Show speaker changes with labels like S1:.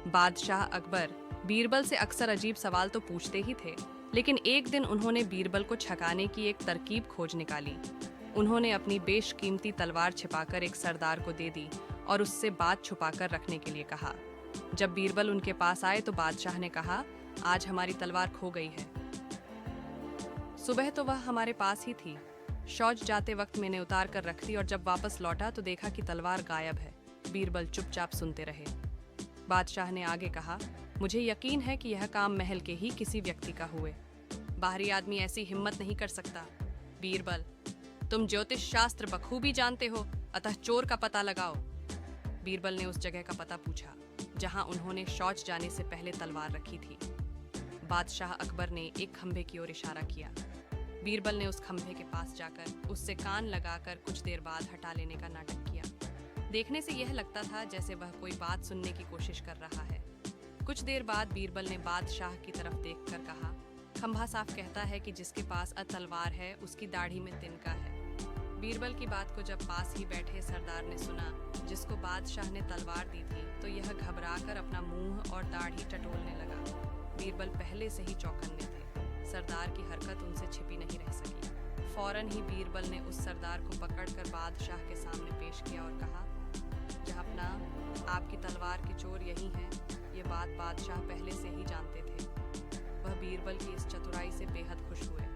S1: बादशाह अकबर बीरबल से अक्सर अजीब सवाल तो पूछते ही थे, लेकिन एक दिन उन्होंने बीरबल को छकाने की एक तरकीब खोज निकाली। उन्होंने अपनी बेशकीमती तलवार छिपाकर एक सरदार को दे दी और उससे बात छुपाकर रखने के लिए कहा। जब बीरबल उनके पास आए तो बादशाह ने कहा, आज हमारी तलवार खो गई है। सुबह तो वह हमारे पास ही थी। शौच जाते वक्त मैंने उतार कर रख दी और जब वापस लौटा तो देखा कि तलवार गायब है। बीरबल चुपचाप सुनते रहे। बादशाह ने आगे कहा, मुझे यकीन है कि यह काम महल के ही किसी व्यक्ति का हुए। बाहरी आदमी ऐसी हिम्मत नहीं कर सकता। बीरबल, तुम ज्योतिष शास्त्र बखूबी जानते हो, अतः चोर का पता लगाओ। बीरबल ने उस जगह का पता पूछा जहां उन्होंने शौच जाने से पहले तलवार रखी थी। बादशाह अकबर ने एक खंभे की ओर इशारा किया। बीरबल ने उस खंभे के पास जाकर उससे कान लगाकर कुछ देर बाद हटा लेने का नाटक किया। देखने से यह लगता था जैसे वह कोई बात सुनने की कोशिश कर रहा है। कुछ देर बाद बीरबल ने बादशाह की तरफ देखकर कहा, खंभा साफ कहता है कि जिसके पास तलवार है उसकी दाढ़ी में तिनका है। बीरबल की बात को जब पास ही बैठे सरदार ने सुना जिसको बादशाह ने तलवार दी थी तो यह घबराकर अपना मुंह और दाढ़ी टटोलने लगा। बीरबल पहले से ही चौकन्ने थे। सरदार की हरकत उनसे छिपी नहीं रह सकी। फौरन ही बीरबल ने उस सरदार को पकड़कर बादशाह के सामने पेश किया और कहा, जहांपना, आपकी तलवार के चोर यही हैं। ये बात बादशाह पहले से ही जानते थे। वह बीरबल की इस चतुराई से बेहद खुश हुए।